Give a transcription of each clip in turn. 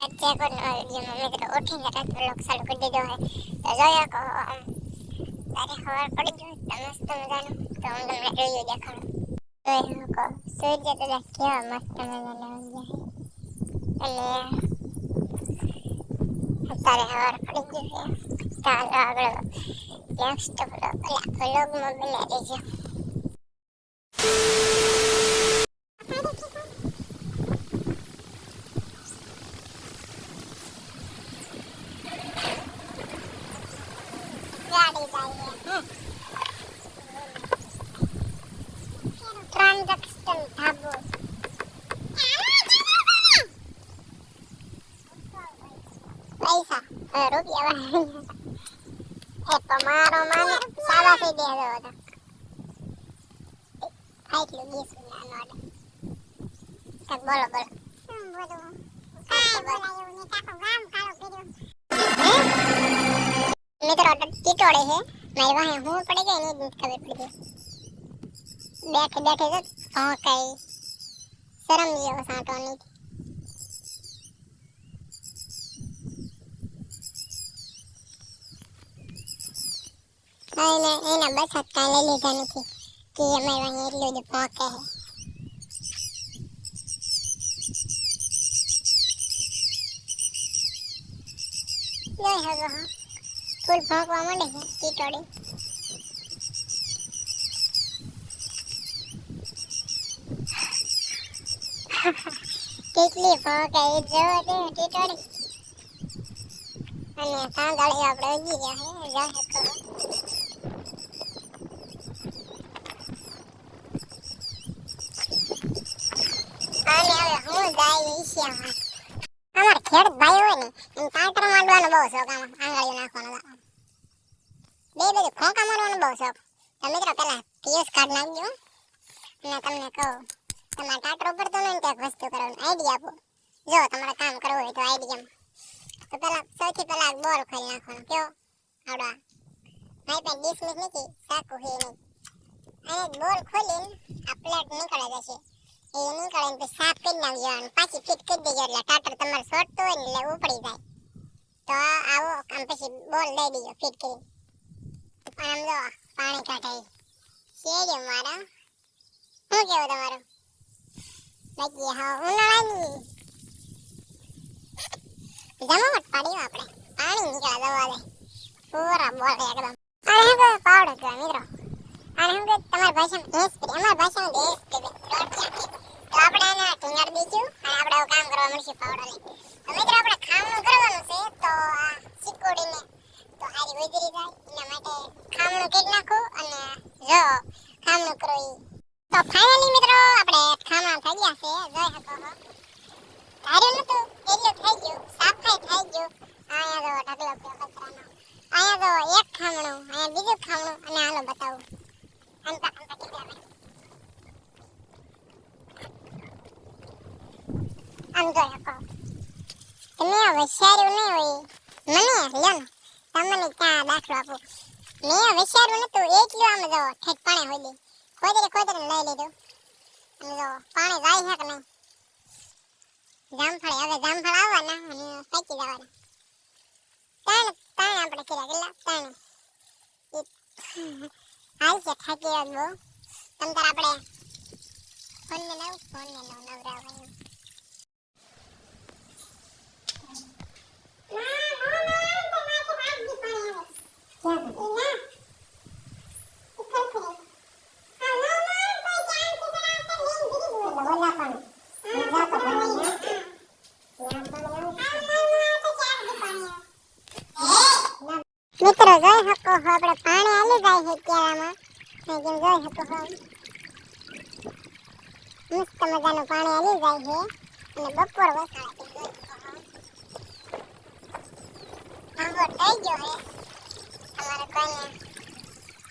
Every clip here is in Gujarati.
अच्छे को विडियो में तो उठेंगे रात में लोग चालू कर दीधो है तो जोया को तारे खबर पड़ी जो मस्त मजानो तो हम તમને જોઈએ દેખાડો જોયા કો સૂર્ય તો કેવા મસ્ત મજાનો આવી ગયા અને અત્યારે ખબર પડી ગઈ છે ચાલો આગળ નેક્સ્ટ વ્લોગમાં બને રહેજો ગાડી જાય ટ્રાન્ઝેક્શન ધાબો પૈસા રૂપિયા એ તો મારો માને સાવાસી દે દો તો આટલું ગીસું ના નોડે તક બોલો બોલો શું બોલું કાઈ બોલાયું ને તાકો ગામ કાળો કર્યો મિત્રો ટીટોડે છે મારી વાહે હું પડી ગઈ ને ખબર પડી ગઈ બેઠે બેઠે તો કઈ શરમ જેવો સાંટો નહીં એના બસ કાંઈ લઈ લીધા નથી કે અમારે અહીં એટલું જ પહોંચે છે જોઈ હવે હા ફૂલ ભોંકવા માંડે છે ટીટોડી કેટલી ભોંકે એ જોવો દે ટીટોડી અને કાંગાળી આપણે ઉગી ગયા હે જાહે કરો અને હવે હું જાય ઈશ્યા અમાર ખેડ ભાઈ હોય ને એમ કાંટર માંડવાનો બહુ શોખ આંગળીઓ નાખવાનો બે બધું ખોંકા મારવાનો બહુ શોખ તો મિત્રો પેલા પીએસ કાર્ડ નાખજો અને તમને કહું તમારે ટાટર ઉપર તો નહીં ક્યાંક વસ્તુ કરવાનું આઈડિયા આપો જો તમારે કામ કરવું હોય તો આઈડિયા તો પેલા સૌથી પેલા બોલ ખોલી નાખવાનો કયો આવડા મારી પાસે 20 મિનિટ નથી સાકું છે નહીં અને બોલ ખોલીને આ પ્લેટ નીકળે જશે એ નીકળે ને પછી સાફ કરી નાખજો અને પાછી ફિટ કરી દેજો એટલે ટાટર તમારે શોર્ટ હોય ને એટલે ઉપડી જાય તો આવો આમ પછી બોલ દઈ દેજો ફિટ કરી આમ જો પાણી કાઢાય છે મારા શું કેવું તમારું બાકી હા ઉનાળાની જમાવટ પાડી આપણે પાણી નીકળે દવા દે પૂરા બોલ એકદમ અને હું કહું પાવડો કહેવાય મિત્રો અને હું કહું તમારી ભાષામાં એસપી અમારી ભાષામાં એસપી તો આપણે એને ટીંગાડ દઈશું અને આપણે કામ કરવા મળશે પાવડો લઈ તો મિત્રો આપણે ખામણું કરવાનું છે તો આ સિકોડીને તો આરી ઉતરી જાય એના માટે ખામણું કરી નાખું અને જો ખામણું કરો ઈ તો ફાઇનલી મિત્રો આપણે ખામણા થઈ ગયા છે જોઈ શકો છો ધાર્યું નતું એટલું થઈ ગયું સાફાઈ થઈ ગયું અહીંયા જો ઢગલો પે કચરાનો અહીંયા જો એક ખામણું અહીંયા બીજું ખામણું અને હાલો બતાવું અંતા અંતા કેટલા આમ જોઈ શકો તમે હોશિયારું નહીં હોય મને લ્યો ને તમને ત્યાં દાખલો આપું મેં હોશિયારું નતું એટલું આમ જો ઠેઠ પાણી હોય ખોદરે લઈ લીધું અને જો પાણી જાય છે કે નહીં જામફળ હવે જામફળ આવવાના અને પાકી જવાના ત્રણ આપણે કર્યા કેટલા ત્રણ હાલ છે થાકી ગયો બહુ તમ તાર આપણે ફોનને નવરાવવાનું મિત્રો જોઈ શકો છો આપણે પાણી આલી જાય છે કેળામાં જેમ જોઈ શકો છો મસ્ત મજાનું પાણી આલી જાય છે અને બપોર વસાડે જોઈ શકો છો આંબો થઈ ગયો છે તમારે કોઈને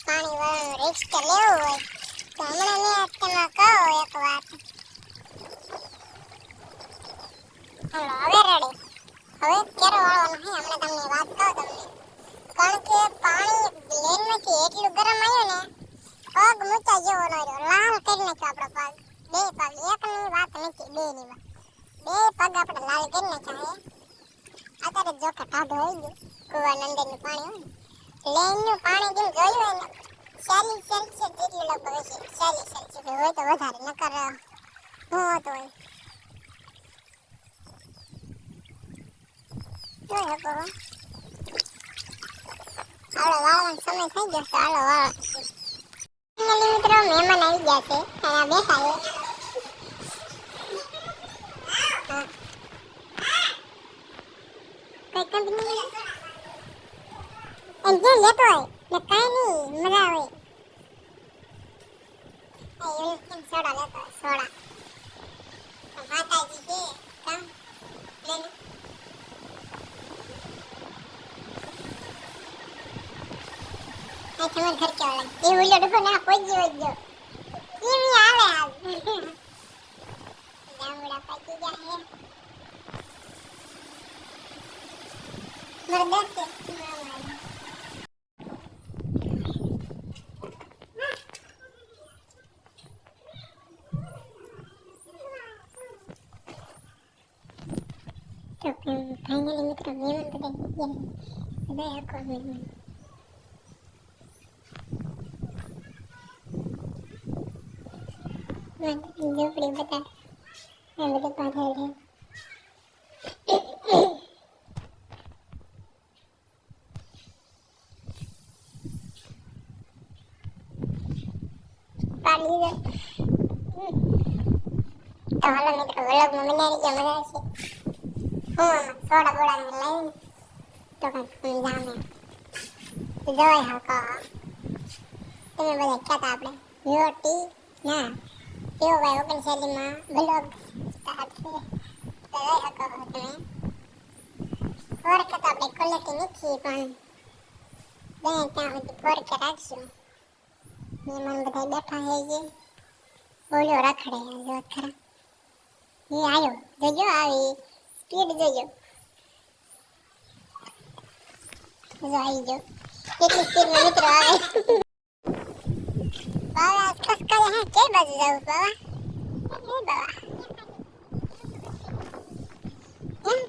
પાણી વાળાનું રિસ્ક લેવું હોય તો હમણાં મેં તમને કહું એક વાત હાલો હવે રેડી હવે કેરો વાળવાનું છે હમણાં તમને વાત કહું તમને કારણ કે પાણી પ્લેનમાંથી એટલું ગરમ આવ્યું ને પગ મૂચા જેવો ન રહ્યો લાલ કરી નાખ્યો આપણો પગ બે પગ એકની વાત નથી બે ની વાત બે પગ આપણે લાલ કરી નાખ્યા અત્યારે જો કે ટાઢો હોય ગયો કુવાની અંદરનું પાણી હોય લેનનું પાણી જેમ જોયું હોય ને 40 સેલ્સિયસ જેટલું લગભગ હશે 40 સેલ્સિયસ હોય તો વધારે નકર હું હોતો હોય જોઈ શકો હાલો વાળવાનો સમય થઈ ગયો છે હાલો વાળો મિત્રો મહેમાન આવી ગયા છે અહીંયા બેઠા છે કઈ કંપની એ જે લેતો હોય ને કાઈ નહીં મજા આવે એ યુનિયન સોડા લેતો હોય સોડા માતાજી છે કામ લેને તમારે ઘર કેવા લાગે એ ઉલ્યો ડખો ના પહોંચી વળજો કેવી આવે આજ જામડા પાકી ગયા હે મારે દસ તો ફાઇનલી મિત્રો મહેમાન બધા ગયા આખો મહેમાન ઝૂંપડી બધા એ બધું પાછળ છે પાડી દે તો હાલો મિત્રો વ્લોગમાં મજા આવી ગયા મજા આવશે હું સોડા બોડા લઈને તો કઈ જામે જોઈ હકો તમે બધા કહેતા આપણે રોટી ના કેવો ભાઈ ઓપન શૈલીમાં બ્લોગ સ્ટાર્ટ છે તો જોઈ શકો તમે ફોરકે તો આપણે ક્વોલિટી નથી પણ ત્યાં સુધી ફોરકે રાખશું મહેમાન બધા બેઠા છે જે બોલ્યો રખડે જો ખરા એ આવ્યો જોજો આવી સ્પીડ જોજો જો આવી જો કેટલી સ્પીડમાં મિત્રો આવે બાબા ખસકાયા હે કે બાજુ જાવ બાબા એ બાબા એમ